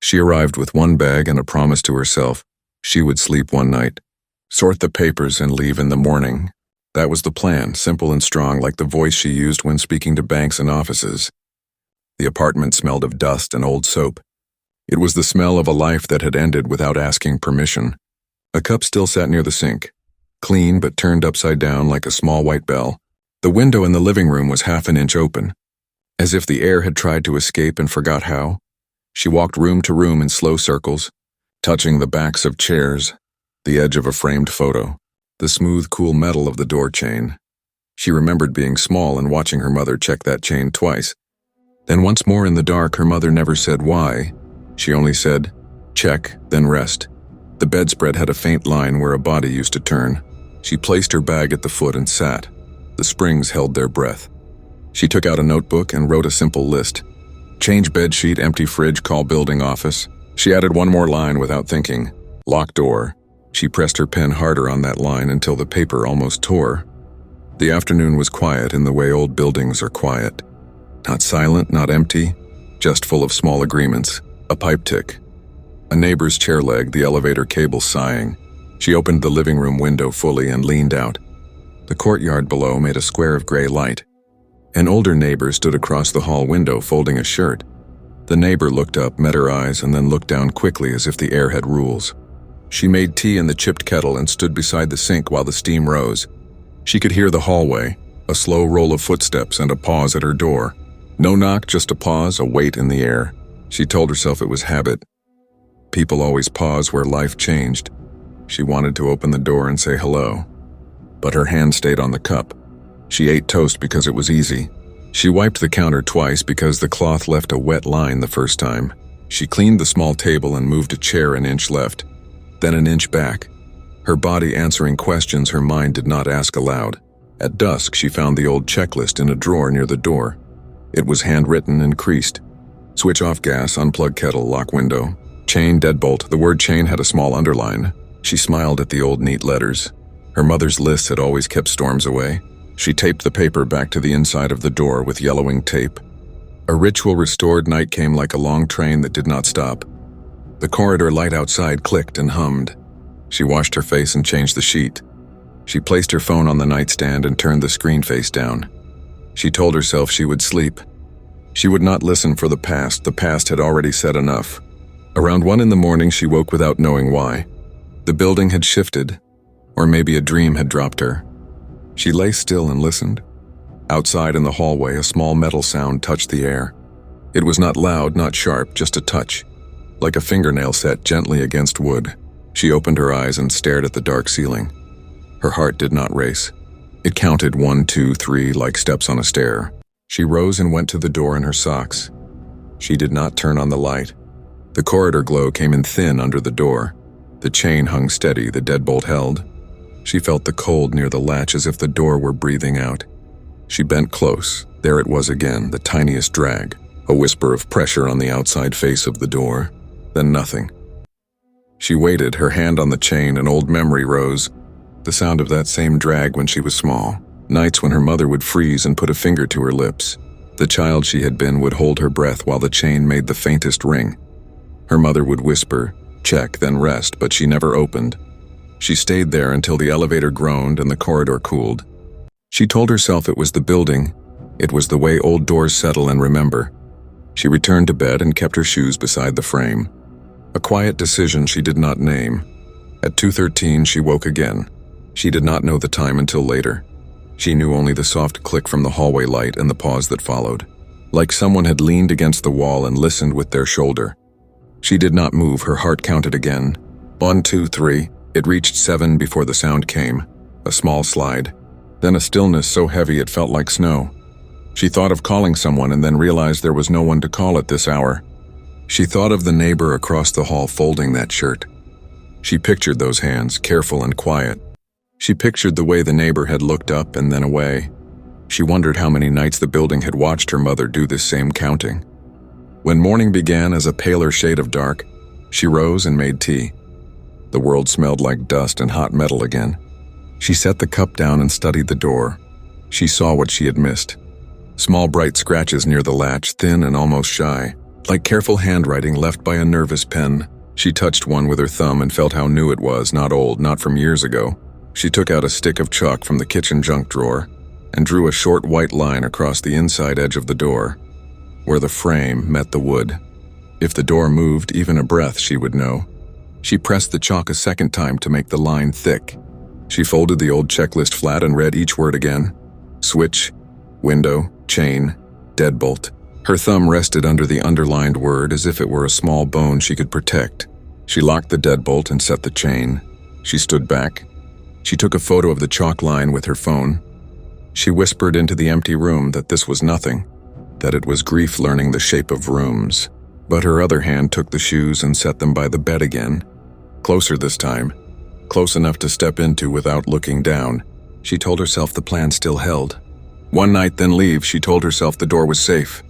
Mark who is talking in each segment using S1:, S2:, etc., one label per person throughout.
S1: She arrived with one bag and a promise to herself. She would sleep one night, sort the papers, and leave in the morning. That was the plan, simple and strong, like the voice she used when speaking to banks and offices. The apartment smelled of dust and old soap. It was the smell of a life that had ended without asking permission. A cup still sat near the sink, clean but turned upside down like a small white bell. The window in the living room was half an inch open, as if the air had tried to escape and forgot how. She walked room to room in slow circles, touching the backs of chairs, the edge of a framed photo, the smooth, cool metal of the door chain. She remembered being small and watching her mother check that chain twice. Then once more in the dark, her mother never said why. She only said, check, then rest. The bedspread had a faint line where a body used to turn. She placed her bag at the foot and sat. The springs held their breath. She took out a notebook and wrote a simple list. Change bedsheet, empty fridge, call building office. She added one more line without thinking. Lock door. She pressed her pen harder on that line until the paper almost tore. The afternoon was quiet in the way old buildings are quiet. Not silent, not empty, just full of small agreements. A pipe tick. A neighbor's chair leg, the elevator cable sighing. She opened the living room window fully and leaned out. The courtyard below made a square of gray light. An older neighbor stood across the hall window folding a shirt. The neighbor looked up, met her eyes, and then looked down quickly as if the air had rules. She made tea in the chipped kettle and stood beside the sink while the steam rose. She could hear the hallway, a slow roll of footsteps and a pause at her door. No knock, just a pause, a weight in the air. She told herself it was habit. People always pause where life changed. She wanted to open the door and say hello, but her hand stayed on the cup. She ate toast because it was easy. She wiped the counter twice because the cloth left a wet line the first time. She cleaned the small table and moved a chair an inch left, then an inch back. Her body answering questions her mind did not ask aloud. At dusk, she found the old checklist in a drawer near the door. It was handwritten and creased. Switch off gas, unplug kettle, lock window. Chain, deadbolt. The word chain had a small underline. She smiled at the old neat letters. Her mother's lists had always kept storms away. She taped the paper back to the inside of the door with yellowing tape. A ritual restored night came like a long train that did not stop. The corridor light outside clicked and hummed. She washed her face and changed the sheet. She placed her phone on the nightstand and turned the screen face down. She told herself she would sleep. She would not listen for the past had already said enough. Around 1 in the morning, she woke without knowing why. The building had shifted, or maybe a dream had dropped her. She lay still and listened. Outside in the hallway, a small metal sound touched the air. It was not loud, not sharp, just a touch, like a fingernail set gently against wood. She opened her eyes and stared at the dark ceiling. Her heart did not race. It counted 1, 2, 3 like steps on a stair. She rose and went to the door in her socks. She did not turn on the light. The corridor glow came in thin under the door. The chain hung steady, the deadbolt held. She felt the cold near the latch as if the door were breathing out. She bent close. There it was again, the tiniest drag, a whisper of pressure on the outside face of the door. Then nothing. She waited, her hand on the chain. An old memory rose. The sound of that same drag when she was small. Nights when her mother would freeze and put a finger to her lips. The child she had been would hold her breath while the chain made the faintest ring. Her mother would whisper, check, then rest, but she never opened. She stayed there until the elevator groaned and the corridor cooled. She told herself it was the building. It was the way old doors settle and remember. She returned to bed and kept her shoes beside the frame. A quiet decision she did not name. At 2:13, she woke again. She did not know the time until later. She knew only the soft click from the hallway light and the pause that followed, like someone had leaned against the wall and listened with their shoulder. She did not move, her heart counted again. 1, 2, 3. It reached 7 before the sound came. A small slide. Then a stillness so heavy it felt like snow. She thought of calling someone and then realized there was no one to call at this hour. She thought of the neighbor across the hall folding that shirt. She pictured those hands, careful and quiet. She pictured the way the neighbor had looked up and then away. She wondered how many nights the building had watched her mother do this same counting. When morning began as a paler shade of dark, she rose and made tea. The world smelled like dust and hot metal again. She set the cup down and studied the door. She saw what she had missed. Small bright scratches near the latch, thin and almost shy. like careful handwriting left by a nervous pen. She touched one with her thumb and felt how new it was, not old, not from years ago. She took out a stick of chalk from the kitchen junk drawer and drew a short white line across the inside edge of the door, where the frame met the wood. If the door moved even a breath, she would know. She pressed the chalk a second time to make the line thick. She folded the old checklist flat and read each word again. Switch, window, chain, deadbolt. Her thumb rested under the underlined word as if it were a small bone she could protect. She locked the deadbolt and set the chain. She stood back. She took a photo of the chalk line with her phone. She whispered into the empty room that this was nothing, that it was grief learning the shape of rooms. But her other hand took the shoes and set them by the bed again. Closer this time, close enough to step into without looking down. She told herself the plan still held. One night, then leave. She told herself the door was safe.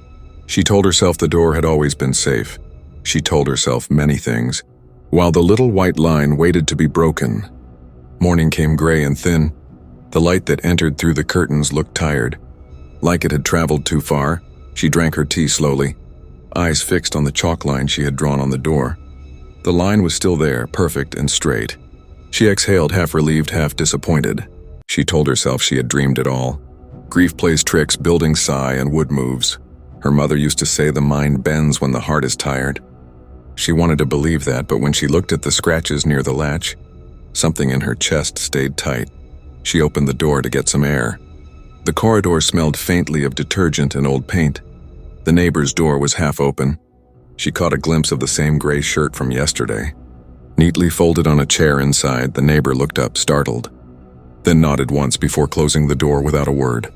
S1: She told herself the door had always been safe. She told herself many things, while the little white line waited to be broken. Morning came gray and thin. The light that entered through the curtains looked tired. Like it had traveled too far, she drank her tea slowly, eyes fixed on the chalk line she had drawn on the door. The line was still there, perfect and straight. She exhaled, half relieved, half disappointed. She told herself she had dreamed it all. Grief plays tricks, building sigh and wood moves. Her mother used to say the mind bends when the heart is tired. She wanted to believe that, but when she looked at the scratches near the latch, something in her chest stayed tight. She opened the door to get some air. The corridor smelled faintly of detergent and old paint. The neighbor's door was half open. She caught a glimpse of the same gray shirt from yesterday. Neatly folded on a chair inside, the neighbor looked up, startled, then nodded once before closing the door without a word.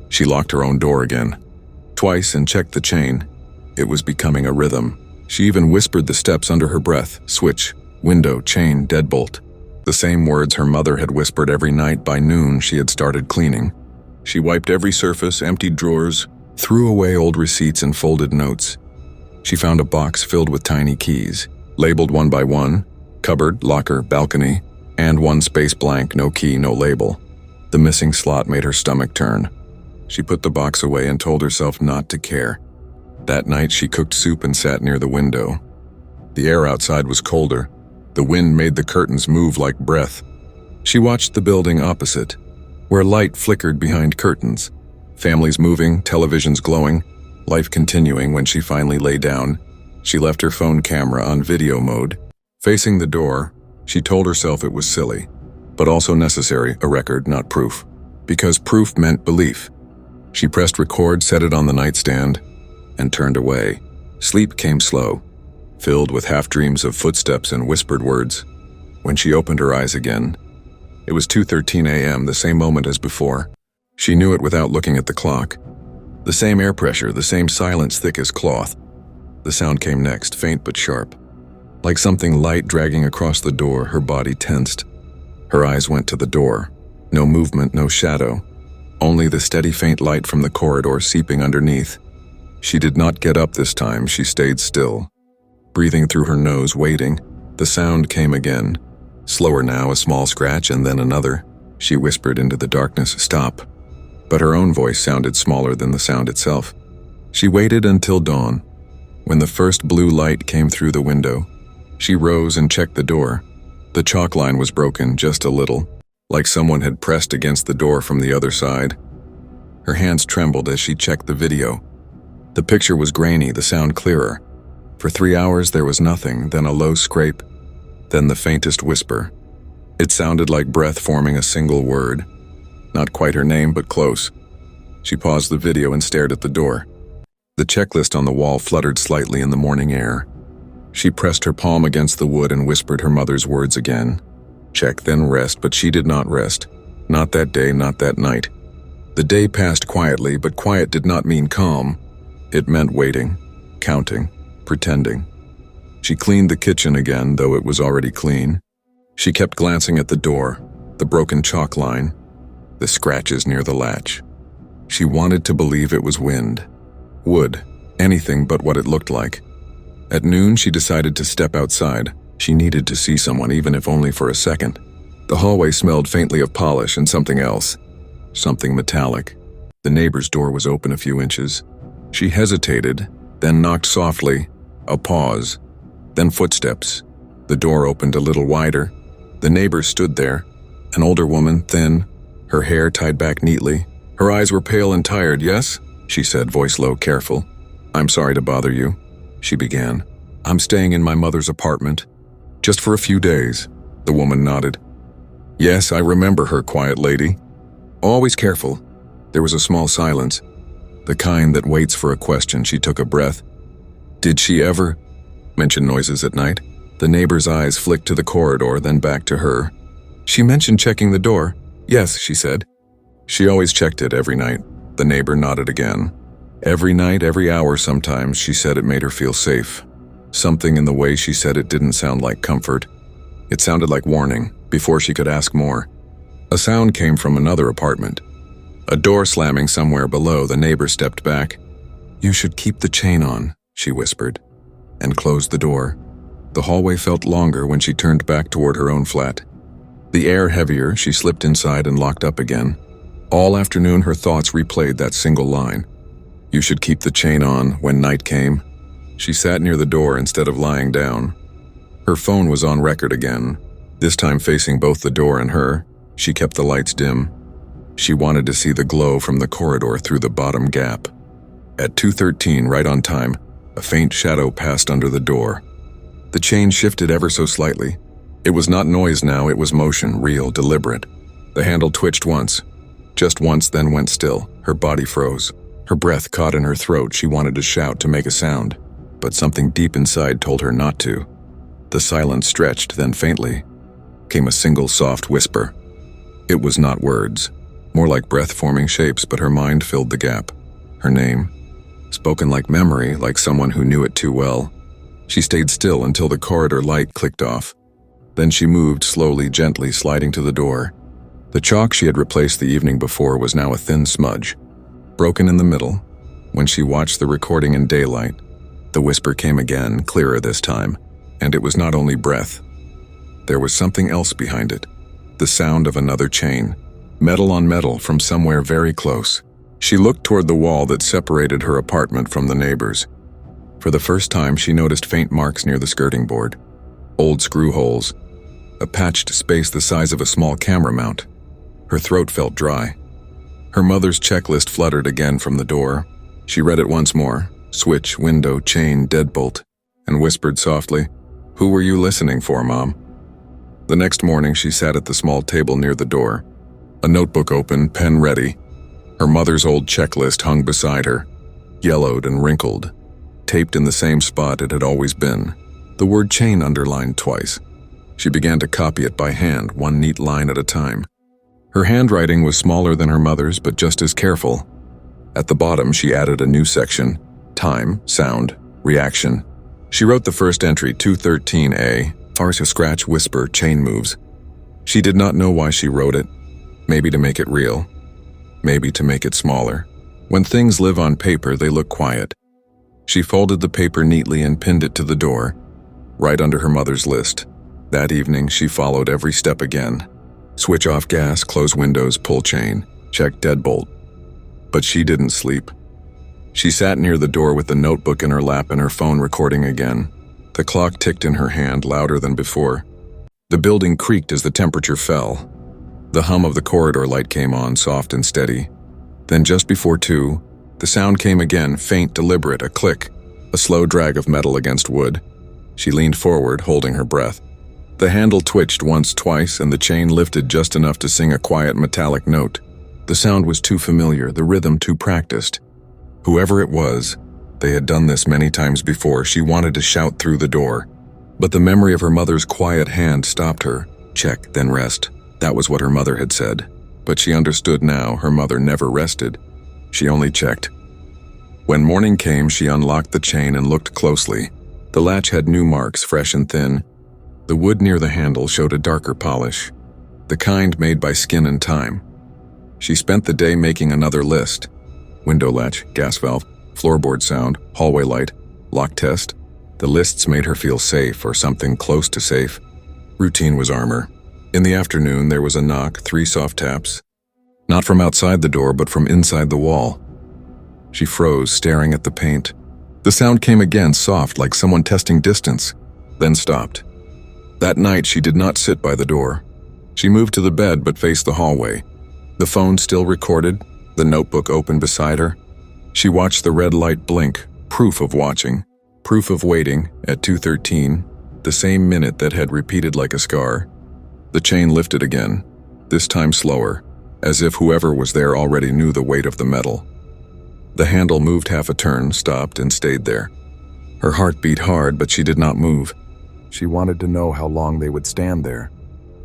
S1: She locked her own door again, twice, and checked the chain. It was becoming a rhythm. She even whispered the steps under her breath: switch, window, chain, deadbolt. The same words her mother had whispered every night. By noon, she had started cleaning. She wiped every surface, emptied drawers, threw away old receipts and folded notes. She found a box filled with tiny keys, labeled one by one: cupboard, locker, balcony, and one space blank, no key, no label. The missing slot made her stomach turn. She put the box away and told herself not to care. That night she cooked soup and sat near the window. The air outside was colder. The wind made the curtains move like breath. She watched the building opposite, where light flickered behind curtains. Families moving, televisions glowing, life continuing. When she finally lay down, she left her phone camera on video mode. Facing the door, she told herself it was silly, but also necessary, a record, not proof, because proof meant belief. She pressed record, set it on the nightstand, and turned away. Sleep came slow, filled with half-dreams of footsteps and whispered words. When she opened her eyes again, it was 2:13 a.m., the same moment as before. She knew it without looking at the clock. The same air pressure, the same silence thick as cloth. The sound came next, faint but sharp. Like something light dragging across the door, her body tensed. Her eyes went to the door. No movement, no shadow. Only the steady faint light from the corridor seeping underneath. She did not get up this time. She stayed still, breathing through her nose, waiting. The sound came again. Slower now, a small scratch and then another. She whispered into the darkness, "Stop." But her own voice sounded smaller than the sound itself. She waited until dawn. When the first blue light came through the window, she rose and checked the door. The chalk line was broken, just a little, like someone had pressed against the door from the other side. Her hands trembled as she checked the video. The picture was grainy, the sound clearer. For 3 hours there was nothing, then a low scrape, then the faintest whisper. It sounded like breath forming a single word. Not quite her name, but close. She paused the video and stared at the door. The checklist on the wall fluttered slightly in the morning air. She pressed her palm against the wood and whispered her mother's words again. Check, then rest, but she did not rest. Not that day, not that night. The day passed quietly, but quiet did not mean calm. It meant waiting, counting, pretending. She cleaned the kitchen again, though it was already clean. She kept glancing at the door, the broken chalk line, the scratches near the latch. She wanted to believe it was wind, wood, anything but what it looked like. At noon, she decided to step outside. She needed to see someone, even if only for a second. The hallway smelled faintly of polish and something else, something metallic. The neighbor's door was open a few inches. She hesitated, then knocked softly, a pause, then footsteps. The door opened a little wider. The neighbor stood there, an older woman, thin, her hair tied back neatly. Her eyes were pale and tired. "Yes?" she said, voice low, careful. "I'm sorry to bother you," she began. "I'm staying in my mother's apartment. Just for a few days." The woman nodded. "Yes, I remember her, quiet lady. Always careful." There was a small silence, the kind that waits for a question. She took a breath. "Did she ever mention noises at night?" The neighbor's eyes flicked to the corridor, then back to her. "She mentioned checking the door." "Yes," she said. "She always checked it every night." The neighbor nodded again. "Every night, every hour sometimes," she said. It made her feel safe. Something in the way she said it didn't sound like comfort. It sounded like warning, before she could ask more. A sound came from another apartment. A door slamming somewhere below. The neighbor stepped back. "You should keep the chain on," she whispered, and closed the door. The hallway felt longer when she turned back toward her own flat. The air heavier, she slipped inside and locked up again. All afternoon her thoughts replayed that single line. "You should keep the chain on," when night came. She sat near the door instead of lying down. Her phone was on record again, this time facing both the door and her. She kept the lights dim. She wanted to see the glow from the corridor through the bottom gap. At 2:13, right on time, a faint shadow passed under the door. The chain shifted ever so slightly. It was not noise now, it was motion, real, deliberate. The handle twitched once. Just once, then went still. Her body froze. Her breath caught in her throat. She wanted to shout, to make a sound, but something deep inside told her not to. The silence stretched, then faintly came a single soft whisper. It was not words, more like breath-forming shapes, but her mind filled the gap. Her name, spoken like memory, like someone who knew it too well. She stayed still until the corridor light clicked off. Then she moved slowly, gently, sliding to the door. The chalk she had replaced the evening before was now a thin smudge, broken in the middle. When she watched the recording in daylight, the whisper came again, clearer this time, and it was not only breath. There was something else behind it, the sound of another chain, metal on metal from somewhere very close. She looked toward the wall that separated her apartment from the neighbor's. For the first time, she noticed faint marks near the skirting board, old screw holes, a patched space the size of a small camera mount. Her throat felt dry. Her mother's checklist fluttered again from the door. She read it once more, switch, window, chain, deadbolt, and whispered softly, "Who were you listening for, Mom?" The next morning, she sat at the small table near the door, a notebook open, pen ready. Her mother's old checklist hung beside her, yellowed and wrinkled, taped in the same spot it had always been, the word chain underlined twice. She began to copy it by hand, one neat line at a time. Her handwriting was smaller than her mother's, but just as careful. At the bottom, she added a new section, time, sound, reaction. She wrote the first entry, 213A, farce, a scratch, whisper, chain moves. She did not know why she wrote it. Maybe to make it real. Maybe to make it smaller. When things live on paper, they look quiet. She folded the paper neatly and pinned it to the door, right under her mother's list. That evening, she followed every step again. Switch off gas, close windows, pull chain, check deadbolt. But she didn't sleep. She sat near the door with the notebook in her lap and her phone recording again. The clock ticked in her hand, louder than before. The building creaked as the temperature fell. The hum of the corridor light came on, soft and steady. Then just before 2, the sound came again, faint, deliberate, a click, a slow drag of metal against wood. She leaned forward, holding her breath. The handle twitched once, twice, and the chain lifted just enough to sing a quiet metallic note. The sound was too familiar, the rhythm too practiced. Whoever it was, they had done this many times before. She wanted to shout through the door, but the memory of her mother's quiet hand stopped her. Check, then rest. That was what her mother had said. But she understood now, her mother never rested. She only checked. When morning came, she unlocked the chain and looked closely. The latch had new marks, fresh and thin. The wood near the handle showed a darker polish, the kind made by skin and time. She spent the day making another list. Window latch, gas valve, floorboard sound, hallway light, lock test. The lists made her feel safe, or something close to safe. Routine was armor. In the afternoon, there was a knock, 3 soft taps. Not from outside the door, but from inside the wall. She froze, staring at the paint. The sound came again, soft like someone testing distance, then stopped. That night she did not sit by the door. She moved to the bed but faced the hallway. The phone still recorded, the notebook open beside her. She watched the red light blink, proof of watching, proof of waiting, at 2:13, the same minute that had repeated like a scar. The chain lifted again, this time slower, as if whoever was there already knew the weight of the metal. The handle moved half a turn, stopped, and stayed there. Her heart beat hard, but she did not move. She wanted to know how long they would stand there.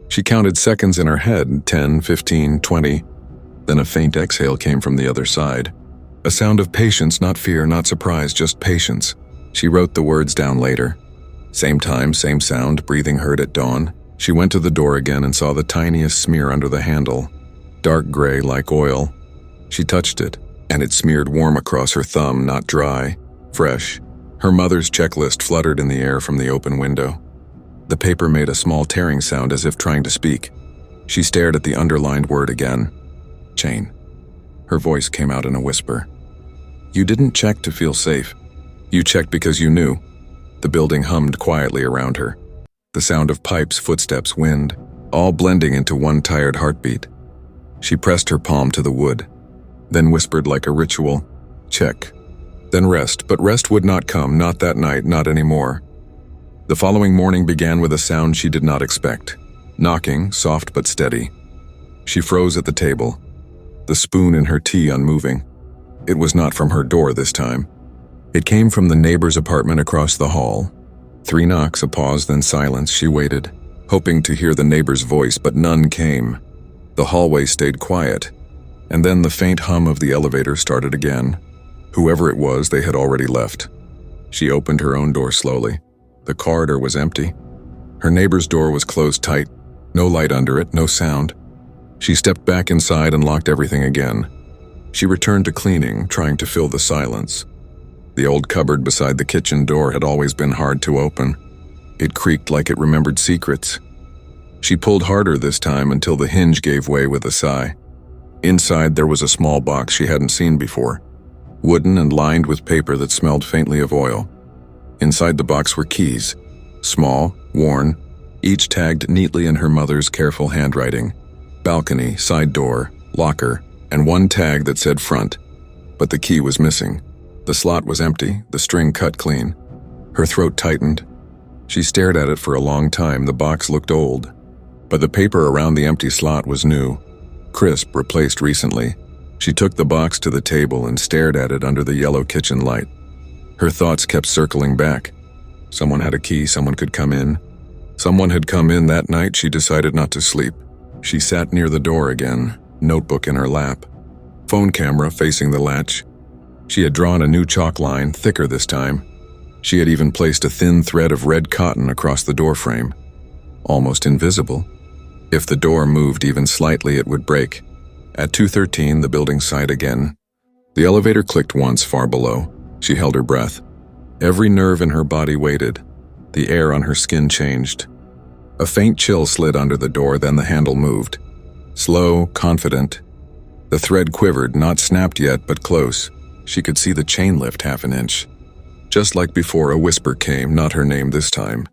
S1: She counted seconds in her head, 10, 15, 20. Then a faint exhale came from the other side. A sound of patience, not fear, not surprise, just patience. She wrote the words down later. Same time, same sound, breathing heard at dawn. She went to the door again and saw the tiniest smear under the handle. Dark gray like oil. She touched it, and it smeared warm across her thumb, not dry, fresh. Her mother's checklist fluttered in the air from the open window. The paper made a small tearing sound as if trying to speak. She stared at the underlined word again. Chain. Her voice came out in a whisper. You didn't check to feel safe. You checked because you knew. The building hummed quietly around her. The sound of pipes, footsteps, wind, all blending into one tired heartbeat. She pressed her palm to the wood, then whispered like a ritual, check. Then rest, but rest would not come, not that night, not anymore. The following morning began with a sound she did not expect. Knocking, soft but steady. She froze at the table, the spoon in her tea unmoving. It was not from her door this time. It came from the neighbor's apartment across the hall. 3 knocks, a pause, then silence. She waited, hoping to hear the neighbor's voice, but none came. The hallway stayed quiet, and then the faint hum of the elevator started again. Whoever it was, they had already left. She opened her own door slowly. The corridor was empty. Her neighbor's door was closed tight, no light under it, no sound. She stepped back inside and locked everything again. She returned to cleaning, trying to fill the silence. The old cupboard beside the kitchen door had always been hard to open. It creaked like it remembered secrets. She pulled harder this time until the hinge gave way with a sigh. Inside there was a small box she hadn't seen before, wooden and lined with paper that smelled faintly of oil. Inside the box were keys, small, worn, each tagged neatly in her mother's careful handwriting. Balcony, side door, locker, and one tag that said front. But the key was missing. The slot was empty, the string cut clean. Her throat tightened. She stared at it for a long time. The box looked old, but the paper around the empty slot was new, crisp, replaced recently. She took the box to the table and stared at it under the yellow kitchen light. Her thoughts kept circling back. Someone had a key, someone could come in. Someone had come in that night. She decided not to sleep. She sat near the door again, notebook in her lap, phone camera facing the latch. She had drawn a new chalk line, thicker this time. She had even placed a thin thread of red cotton across the door frame, almost invisible. If the door moved even slightly, it would break. At 2:13, the building sighed again. The elevator clicked once far below. She held her breath. Every nerve in her body waited. The air on her skin changed. A faint chill slid under the door, then the handle moved. Slow, confident. The thread quivered, not snapped yet, but close. She could see the chain lift half an inch. Just like before, a whisper came, not her name this time.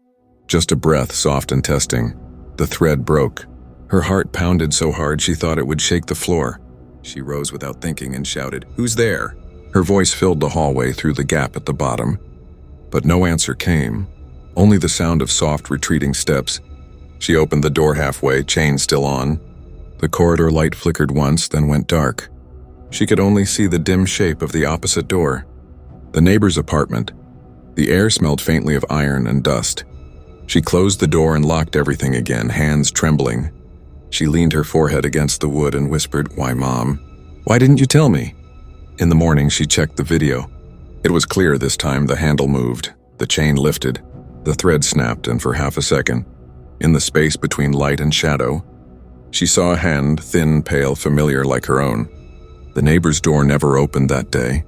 S1: Just a breath, soft and testing. The thread broke. Her heart pounded so hard she thought it would shake the floor. She rose without thinking and shouted, "Who's there?" Her voice filled the hallway through the gap at the bottom. But no answer came, only the sound of soft, retreating steps. She opened the door halfway, chain still on. The corridor light flickered once, then went dark. She could only see the dim shape of the opposite door. The neighbor's apartment. The air smelled faintly of iron and dust. She closed the door and locked everything again, hands trembling. She leaned her forehead against the wood and whispered, "Why, Mom? Why didn't you tell me?" In the morning, she checked the video. It was clear this time. The handle moved. The chain lifted. The thread snapped, and for half a second, in the space between light and shadow, she saw a hand, thin, pale, familiar like her own. The neighbor's door never opened that day.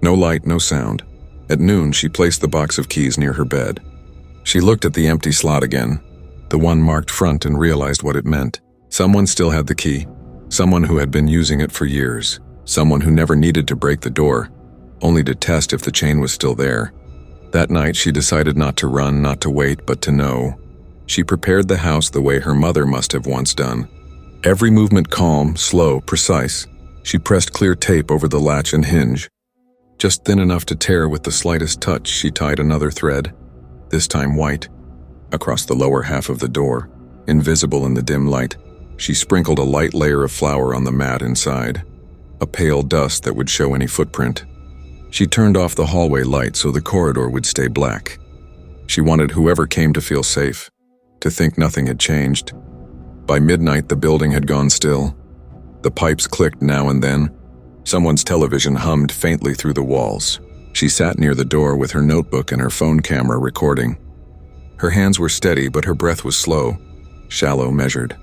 S1: No light, no sound. At noon, she placed the box of keys near her bed. She looked at the empty slot again, the one marked front, and realized what it meant. Someone still had the key. Someone who had been using it for years. Someone who never needed to break the door. only to test if the chain was still there. That night, she decided not to run, not to wait, but to know. She prepared the house the way her mother must have once done. Every movement calm, slow, precise. She pressed clear tape over the latch and hinge. Just thin enough to tear with the slightest touch, she tied another thread, this time white, across the lower half of the door. Invisible in the dim light, she sprinkled a light layer of flour on the mat inside, a pale dust that would show any footprint. She turned off the hallway light so the corridor would stay black. She wanted whoever came to feel safe, to think nothing had changed. By midnight, the building had gone still. The pipes clicked now and then. Someone's television hummed faintly through the walls. She sat near the door with her notebook and her phone camera recording. Her hands were steady, but her breath was slow, shallow, measured.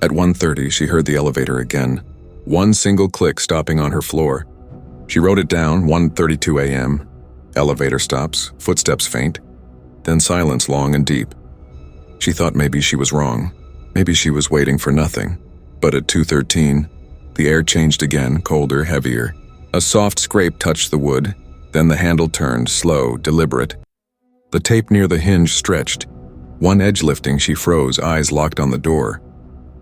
S1: At 1:30, she heard the elevator again. One single click stopping on her floor. She wrote it down, 1:32 a.m. Elevator stops, footsteps faint, then silence long and deep. She thought maybe she was wrong. Maybe she was waiting for nothing. But at 2:13, the air changed again, colder, heavier. A soft scrape touched the wood, then the handle turned, slow, deliberate. The tape near the hinge stretched. One edge lifting, she froze, eyes locked on the door.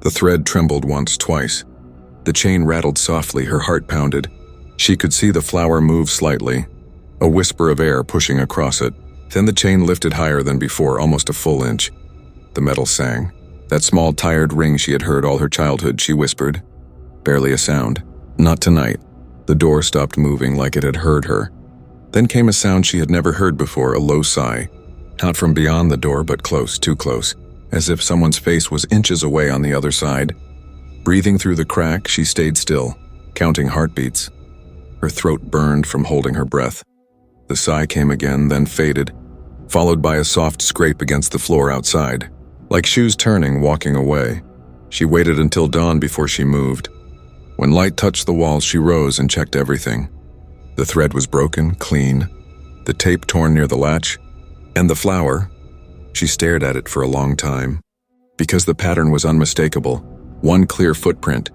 S1: The thread trembled once, twice. The chain rattled softly, her heart pounded. She could see the flower move slightly, a whisper of air pushing across it. Then the chain lifted higher than before, almost a full inch. The metal sang. That small, tired ring she had heard all her childhood, she whispered. Barely a sound. Not tonight. The door stopped moving like it had heard her. Then came a sound she had never heard before, a low sigh. Not from beyond the door, but close, too close, as if someone's face was inches away on the other side. Breathing through the crack, she stayed still, counting heartbeats. Her throat burned from holding her breath. The sigh came again, then faded, followed by a soft scrape against the floor outside. Like shoes turning, walking away. She waited until dawn before she moved. When light touched the walls, she rose and checked everything. The thread was broken, clean, the tape torn near the latch, and the flower. She stared at it for a long time, because the pattern was unmistakable. One clear footprint,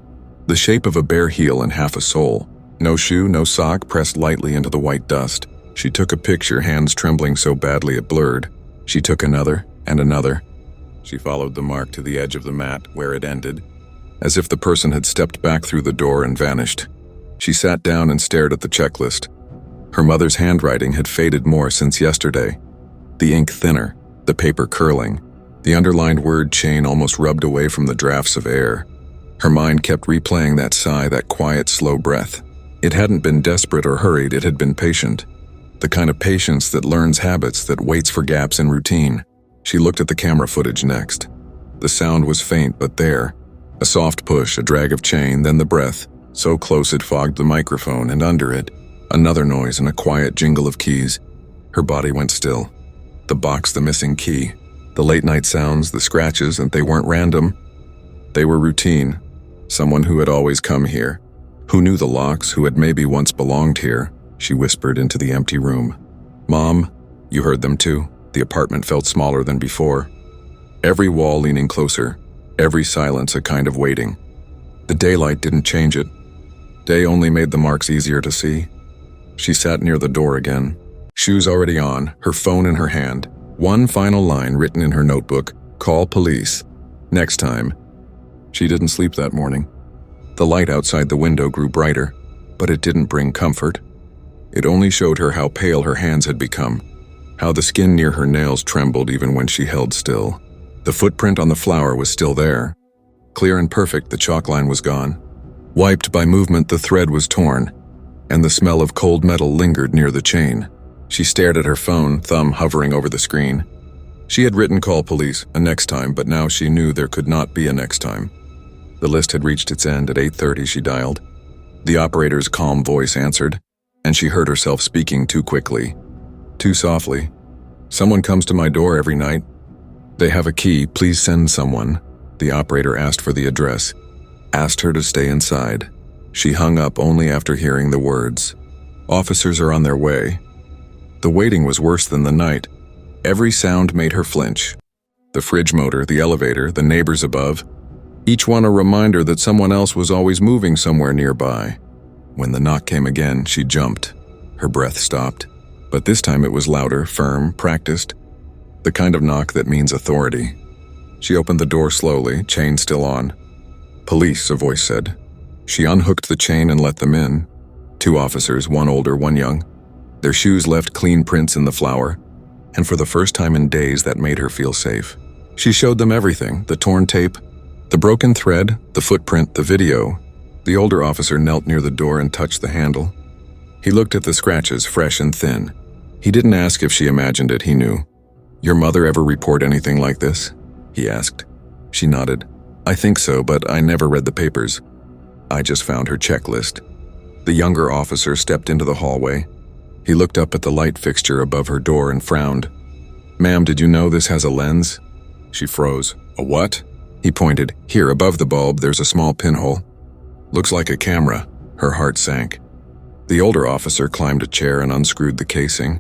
S1: the shape of a bare heel and half a sole. No shoe, no sock, pressed lightly into the white dust. She took a picture, hands trembling so badly it blurred. She took another and another. She followed the mark to the edge of the mat where it ended, as if the person had stepped back through the door and vanished. She sat down and stared at the checklist. Her mother's handwriting had faded more since yesterday. The ink thinner, the paper curling, the underlined word chain almost rubbed away from the drafts of air. Her mind kept replaying that sigh, that quiet, slow breath. It hadn't been desperate or hurried, it had been patient. The kind of patience that learns habits, that waits for gaps in routine. She looked at the camera footage next. The sound was faint, but there. A soft push, a drag of chain, then the breath, so close it fogged the microphone, and under it, another noise and a quiet jingle of keys. Her body went still. The box, the missing key, the late-night sounds, the scratches, and they weren't random. They were routine. Someone who had always come here, who knew the locks, who had maybe once belonged here. She whispered into the empty room. Mom, you heard them too. The apartment felt smaller than before. Every wall leaning closer, every silence a kind of waiting. The daylight didn't change it. Day only made the marks easier to see. She sat near the door again, shoes already on, her phone in her hand. One final line written in her notebook, call police. Next time. She didn't sleep that morning. The light outside the window grew brighter, but it didn't bring comfort. It only showed her how pale her hands had become, how the skin near her nails trembled even when she held still. The footprint on the flower was still there. Clear and perfect, the chalk line was gone. Wiped by movement, the thread was torn, and the smell of cold metal lingered near the chain. She stared at her phone, thumb hovering over the screen. She had written call police, a next time, but now she knew there could not be a next time. The list had reached its end. At 8:30 she dialed. The operator's calm voice answered, and she heard herself speaking too quickly, too softly. Someone comes to my door every night. They have a key, please send someone. The operator asked for the address, asked her to stay inside. She hung up only after hearing the words. Officers are on their way. The waiting was worse than the night. Every sound made her flinch. The fridge motor, the elevator, the neighbors above. Each one a reminder that someone else was always moving somewhere nearby. When the knock came again, she jumped. Her breath stopped, but this time it was louder, firm, practiced. The kind of knock that means authority. She opened the door slowly, chain still on. "Police," a voice said. She unhooked the chain and let them in. 2 officers, one older, one young. Their shoes left clean prints in the flour, and for the first time in days that made her feel safe. She showed them everything, the torn tape, the broken thread, the footprint, the video. The older officer knelt near the door and touched the handle. He looked at the scratches, fresh and thin. He didn't ask if she imagined it, he knew. "Your mother ever report anything like this?" he asked. She nodded. "I think so, but I never read the papers. I just found her checklist." The younger officer stepped into the hallway. He looked up at the light fixture above her door and frowned. "Ma'am, did you know this has a lens?" She froze. "A what?" He pointed. "Here, above the bulb, there's a small pinhole. Looks like a camera." Her heart sank. The older officer climbed a chair and unscrewed the casing,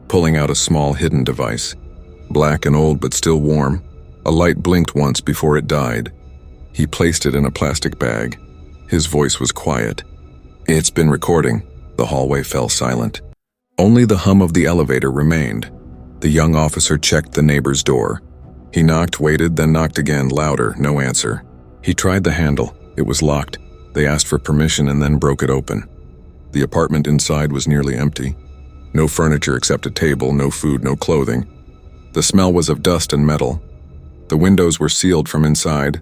S1: pulling out a small hidden device. Black and old but still warm. A light blinked once before it died. He placed it in a plastic bag. His voice was quiet. "It's been recording." The hallway fell silent. Only the hum of the elevator remained. The young officer checked the neighbor's door. He knocked, waited, then knocked again, louder, no answer. He tried the handle. It was locked. They asked for permission and then broke it open. The apartment inside was nearly empty. No furniture except a table, no food, no clothing. The smell was of dust and metal. The windows were sealed from inside.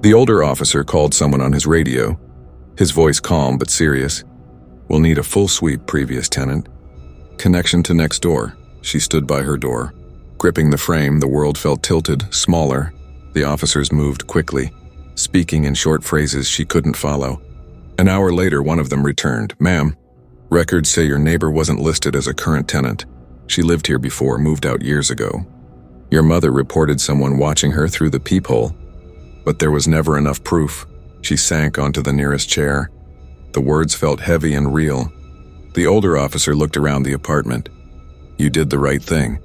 S1: The older officer called someone on his radio. His voice calm but serious. "We'll need a full sweep, previous tenant." "Connection to next door." She stood by her door. Gripping the frame, the world felt tilted, smaller. The officers moved quickly, speaking in short phrases she couldn't follow. An hour later, one of them returned. "Ma'am, records say your neighbor wasn't listed as a current tenant. She lived here before, moved out years ago. Your mother reported someone watching her through the peephole, but there was never enough proof." She sank onto the nearest chair. The words felt heavy and real. The older officer looked around the apartment. "You did the right thing."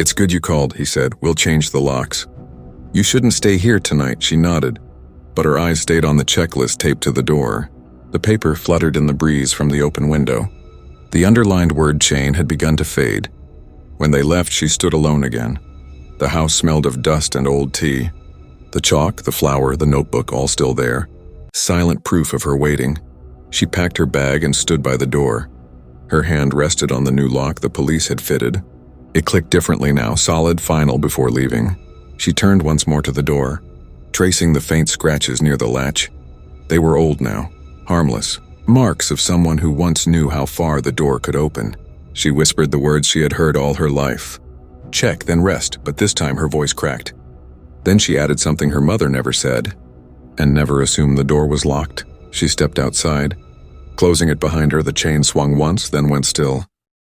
S1: "It's good you called," he said. "We'll change the locks." "You shouldn't stay here tonight," she nodded, but her eyes stayed on the checklist taped to the door. The paper fluttered in the breeze from the open window. The underlined word chain had begun to fade. When they left, she stood alone again. The house smelled of dust and old tea. The chalk, the flour, the notebook, all still there. Silent proof of her waiting. She packed her bag and stood by the door. Her hand rested on the new lock the police had fitted. It clicked differently now, solid, final before leaving. She turned once more to the door, tracing the faint scratches near the latch. They were old now, harmless. Marks of someone who once knew how far the door could open. She whispered the words she had heard all her life. "Check, then rest," but this time her voice cracked. Then she added something her mother never said, and never assumed the door was locked. She stepped outside. Closing it behind her, the chain swung once, then went still.